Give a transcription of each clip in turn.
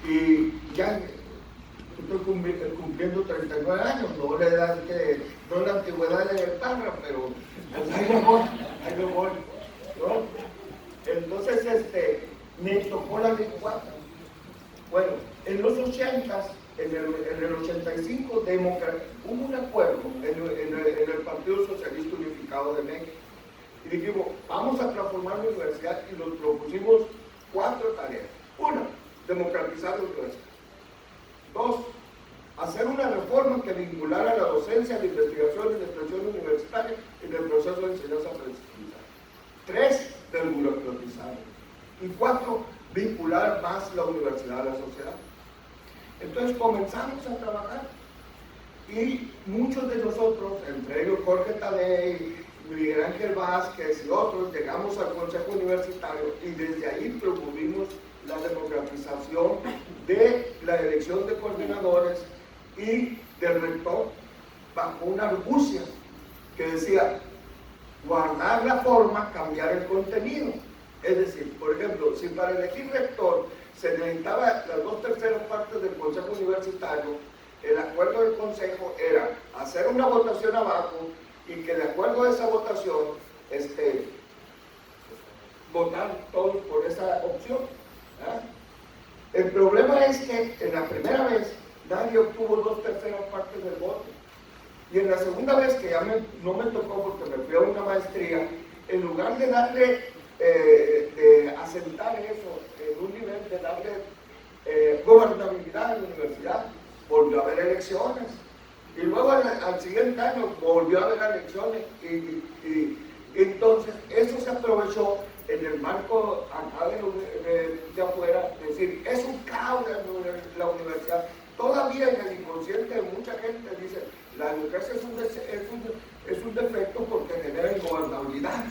Y ya estoy cumpliendo 39 años, no la edad que, no la antigüedad de Parra, pero pues ahí lo voy, ¿no? Entonces, me tocó la ley 4. Bueno, en los 80s, en el 85, hubo un acuerdo en el Partido Socialista Unificado de México. Y dijimos, vamos a transformar la universidad y nos propusimos 4 tareas. 1, democratizar la universidad. 2, hacer una reforma que vinculara la docencia, la investigación y la extensión universitaria en el proceso de enseñanza-aprendizaje. 3, desburocratizar. Y 4, vincular más la universidad a la sociedad. Entonces comenzamos a trabajar y muchos de nosotros, entre ellos Jorge Tadei, Miguel Ángel Vázquez y otros, llegamos al Consejo Universitario y desde ahí promovimos la democratización de la elección de coordinadores y del rector bajo una argucia que decía guardar la forma, cambiar el contenido. Es decir, por ejemplo, si para elegir rector se necesitaba las 2/3 partes del Consejo Universitario, el acuerdo del Consejo era hacer una votación abajo y que de acuerdo a esa votación, votar todos por esa opción, ¿verdad? El problema es que en la primera vez nadie obtuvo 2/3 partes del voto. Y en la segunda vez, que ya no me tocó porque me fui a una maestría, en lugar de darle, de asentar eso en un nivel de darle gobernabilidad a la universidad, volvió a haber elecciones. Y luego al siguiente año volvió a haber elecciones. Y entonces eso se aprovechó en el marco acá de afuera, es decir, es un caos la universidad. Todavía en el inconsciente de mucha gente dice, la democracia es un defecto porque genera ingobernabilidad.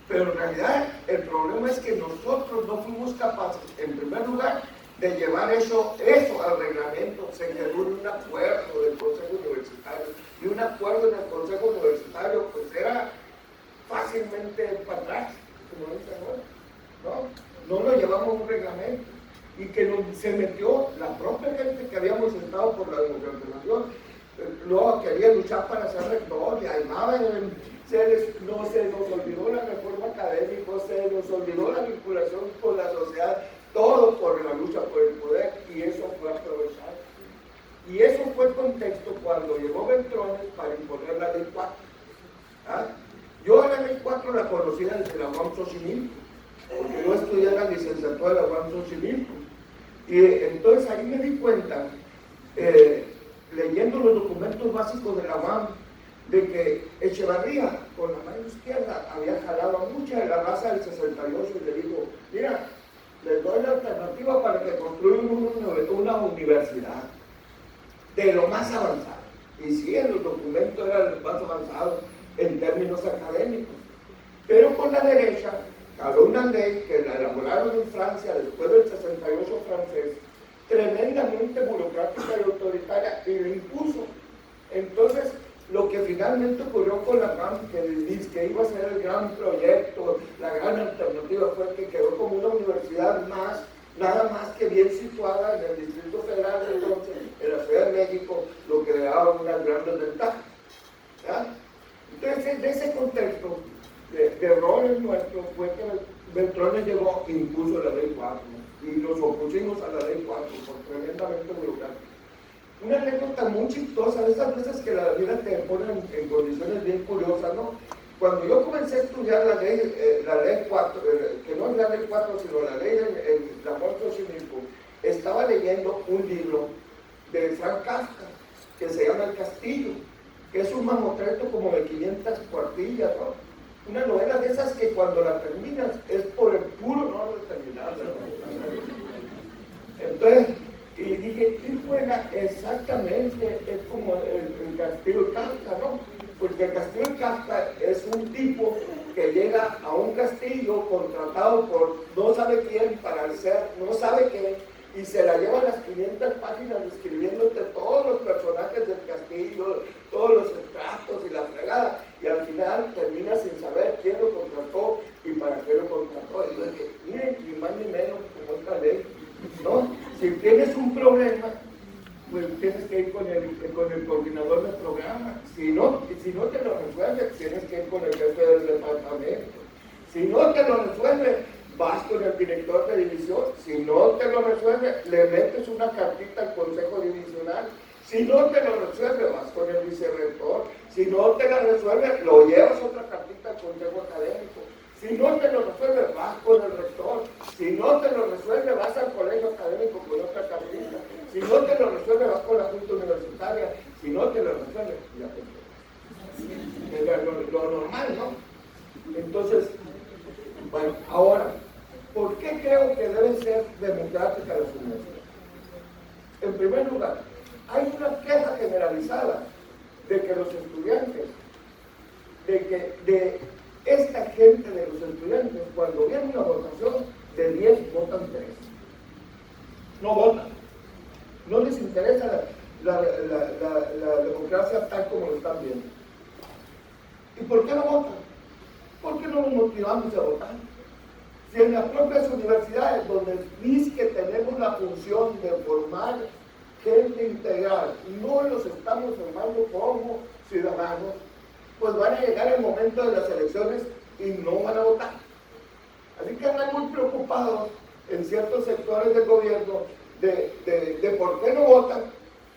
Pero en realidad el problema es que nosotros no fuimos capaces, en primer lugar, de llevar eso al reglamento. Se quedó en un acuerdo del Consejo Universitario, y un acuerdo en el Consejo Universitario pues era fácilmente para atrás, como dicen ahora, ¿no? No lo llevamos a un reglamento, y que se metió la propia gente que habíamos estado por la democratización, luego quería luchar para ser rector, y además no se nos olvidó la reforma académica, se nos olvidó la vinculación con la sociedad, todo por la lucha por el poder, y eso fue aprovechado. Y eso fue el contexto cuando llegó Beltrones para imponer la ley 4. ¿Ah? Yo la ley 4 la conocía desde la UAM Xochimilco, porque yo estudié la licenciatura de la UAM Xochimilco. Y entonces ahí me di cuenta, leyendo los documentos básicos de la UAM, de que Echevarría, con la mano izquierda, había jalado a mucha de la raza del 68 y le dijo, mira, les doy la alternativa para que construyan una universidad de lo más avanzado. Y sí, en los documentos era lo más avanzado en términos académicos. Pero con la derecha, jaló una ley que la elaboraron en Francia después del 68 francés, tremendamente burocrática y autoritaria, y la impuso. Entonces, lo que finalmente ocurrió con la UAM, que iba a ser el gran proyecto, la gran alternativa, fue que quedó como una universidad más, nada más que bien situada en el Distrito Federal, entonces, en la Ciudad de México, lo que le daba unas grandes ventajas. ¿Ya? Entonces, de ese contexto de errores nuestros, fue que Beltrones llegó e impuso la ley 4, y nos opusimos a la ley 4 por tremendamente burocrática. Una anécdota muy chistosa, de esas veces que la vida te pone en condiciones bien curiosas, ¿no? Cuando yo comencé a estudiar la ley 4, que no es la ley 4, sino la ley en la muerte de Xochimilco, estaba leyendo un libro de Frank Kafka, que se llama El Castillo, que es un mamotreto como de 500 cuartillas, ¿no? Una novela de esas que cuando la terminas es por el puro honor de terminarla, ¿no? Entonces, y dije, ¿qué fuera exactamente? Es como el Castillo de Kafka, ¿no? Porque el Castillo de Kafka es un tipo que llega a un castillo contratado por no sabe quién para hacer no sabe qué, y se la lleva a las 500 páginas describiéndote todos los personajes del castillo, todos los estratos y la fregada, y al final termina sin saber quién lo contrató y para qué lo contrató. Entonces, miren, ni más ni menos como esta ley, ¿no? Si tienes un problema, pues tienes que ir con el coordinador del programa. Si no te lo resuelve, tienes que ir con el jefe del departamento. Si no te lo resuelve, vas con el director de división. Si no te lo resuelve, le metes una cartita al consejo divisional. Si no te lo resuelve, vas con el vicerrector. Si no te la resuelve, lo llevas otra cartita al consejo académico. Si no te lo resuelve, vas con el rector. Si no te lo resuelve, vas al colegio académico con otra cartita. Si no te lo resuelve, vas con la junta universitaria. Si no te lo resuelve, ya te es lo normal, ¿no? Entonces, bueno, ahora, ¿por qué creo que deben ser democráticas las universidades? En primer lugar, hay una queja generalizada de que los estudiantes, de esta gente de los estudiantes, cuando viene una votación, de 10 votan 3. No votan. No les interesa la democracia tal como lo están viendo. ¿Y por qué no votan? ¿Por qué no nos motivamos a votar? Si en las propias universidades, donde dice que tenemos la función de formar gente integral, no los estamos formando como ciudadanos, pues van a llegar el momento de las elecciones y no van a votar. Así que andan muy preocupados en ciertos sectores del gobierno de por qué no votan,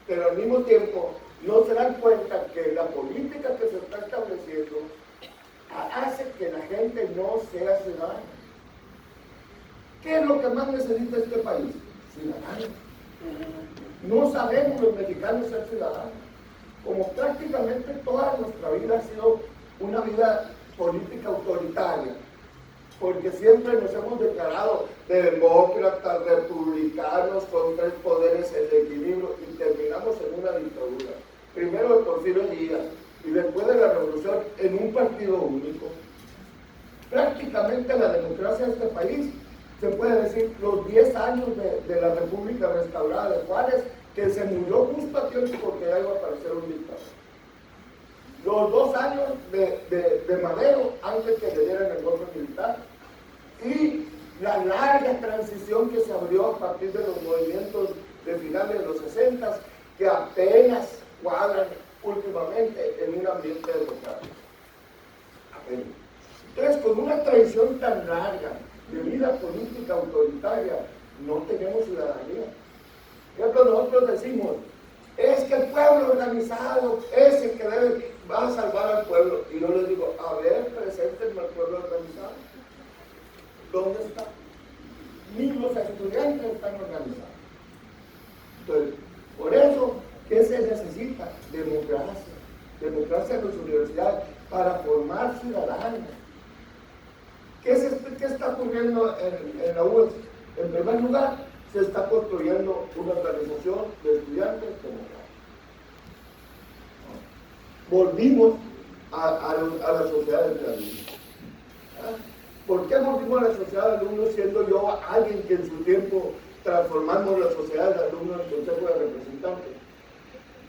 pero al mismo tiempo no se dan cuenta que la política que se está estableciendo hace que la gente no sea ciudadana. ¿Qué es lo que más necesita este país? Ciudadanos. No sabemos los mexicanos ser ciudadanos. Como prácticamente toda nuestra vida ha sido una vida política autoritaria, porque siempre nos hemos declarado demócratas, republicanos, con 3 poderes en equilibrio, y terminamos en una dictadura. Primero de Porfirio Díaz, y después de la revolución en un partido único. Prácticamente la democracia de este país, se puede decir, los 10 años de la República Restaurada de Juárez, que se murió justo a tiempo porque ya iba a aparecer un dictador. Los 2 años de Madero, antes que le dieran el golpe militar, y la larga transición que se abrió a partir de los movimientos de finales de los 60, que apenas cuadran últimamente en un ambiente democrático. Entonces, con una tradición tan larga de vida política autoritaria, no tenemos ciudadanía. Por ejemplo, nosotros decimos, es que el pueblo organizado es el que va a salvar al pueblo. Y yo les digo, a ver, preséntenme al pueblo organizado. ¿Dónde está? Ni los estudiantes están organizados. Entonces, por eso, ¿qué se necesita? Democracia. Democracia en las universidades para formar ciudadanos. ¿Qué está ocurriendo en la UES? En primer lugar, se está construyendo una organización de estudiantes democráticos. Volvimos a la sociedad de alumnos. ¿Por qué volvimos a la sociedad de alumnos siendo yo alguien que en su tiempo transformamos la sociedad de alumnos en consejo de representantes?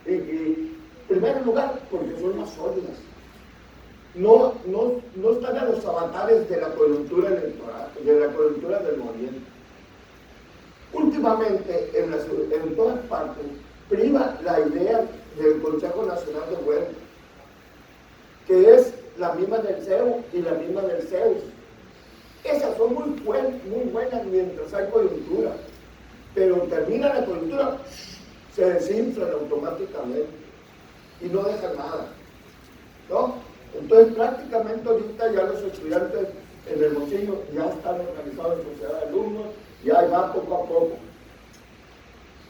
Y en primer lugar, porque son más sólidas. No están a los avatares de la coyuntura electoral, de la coyuntura del movimiento. Últimamente, en todas partes, priva la idea del Consejo Nacional de Huelga, que es la misma del CEU y la misma del CEUS. Esas son muy buenas mientras hay coyuntura, pero termina la coyuntura, se desinflan automáticamente y no dejan nada, ¿no? Entonces, prácticamente ahorita ya los estudiantes en Hermosillo ya están organizados en sociedad de alumnos, ya va poco a poco.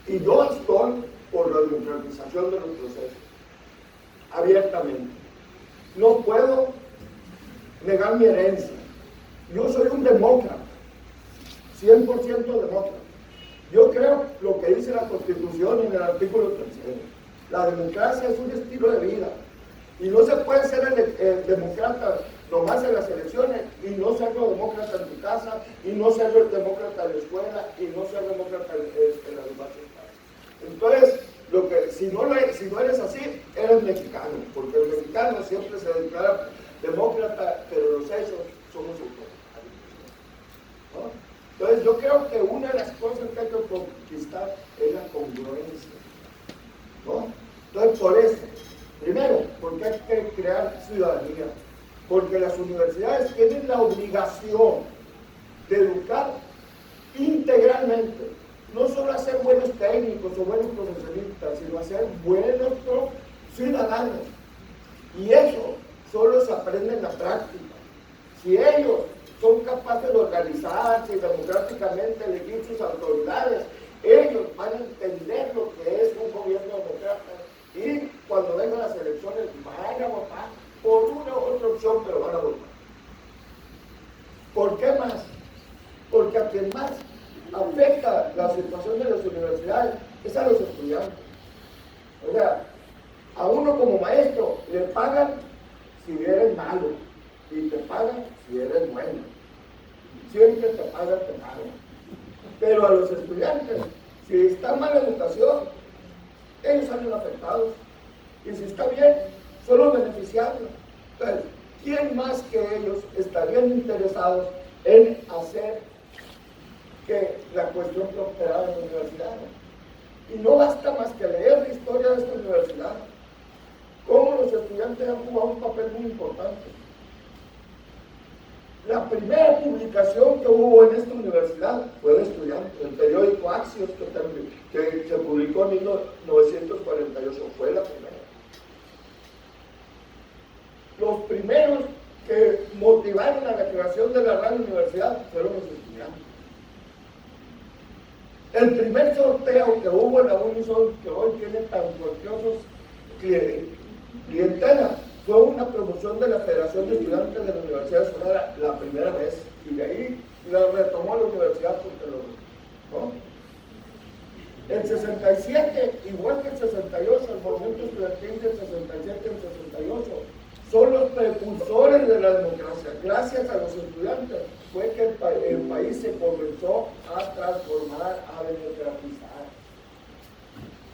Y yo estoy por la democratización de los procesos, abiertamente. No puedo negar mi herencia. Yo soy un demócrata, 100% demócrata. Yo creo lo que dice la Constitución en el artículo 3. La democracia es un estilo de vida. Y no se puede ser demócrata nomás en las elecciones y no ser demócrata en tu casa, y no ser demócrata en la escuela, y no ser demócrata en la demás. Entonces, si no eres así, eres mexicano, porque el mexicano siempre se declara demócrata, pero los hechos somos autoritarios, ¿no? Entonces, yo creo que una de las cosas que hay conquistar es la congruencia, ¿no? Entonces, por eso, primero, porque hay que crear ciudadanía, porque las universidades tienen la obligación de educar integralmente, no solo a ser buenos técnicos o buenos profesionistas, sino a ser buenos ciudadanos. Y eso solo se aprende en la práctica. Si ellos son capaces de organizarse y democráticamente elegir sus autoridades, ellos van a entender lo que es un gobierno democrático y cuando vengan las elecciones van a votar por una u otra opción, pero van a votar. ¿Por qué más? Porque a quien más afecta la situación de las universidades es a los estudiantes. O sea, a uno como maestro le pagan si eres malo y te pagan si eres bueno. Siempre te pagan. Pero a los estudiantes, si está mala educación, ellos salen afectados. Y si está bien, son los beneficiados. Entonces, ¿quién más que ellos estarían interesados en hacer que la cuestión prosperara en la universidad? Y no basta más que leer la historia de esta universidad, cómo los estudiantes han jugado un papel muy importante. La primera publicación que hubo en esta universidad fue de estudiantes, el periódico Axios, que se publicó en 1948, fue la primera. Los primeros que motivaron a la creación de la Gran Universidad fueron los estudiantes. El primer sorteo que hubo en la Unison, que hoy tiene tan cuantiosos clientela, fue una promoción de la Federación de Estudiantes de la Universidad de Sonora la primera vez, y de ahí la retomó la universidad porque ¿no? En 67, igual que en 68, el movimiento estudiantil del 67 y el 68, son los precursores de la democracia. Gracias a los estudiantes fue que el país se comenzó a transformar, a democratizar.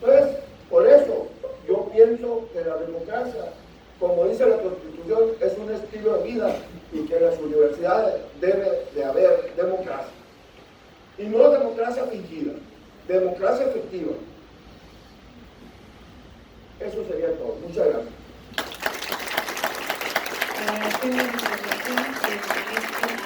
Entonces, por eso yo pienso que la democracia, como dice la Constitución, es un estilo de vida y que en las universidades debe de haber democracia. Y no democracia fingida, democracia efectiva. Eso sería todo. Muchas gracias. Agradecemos la intervención del maestro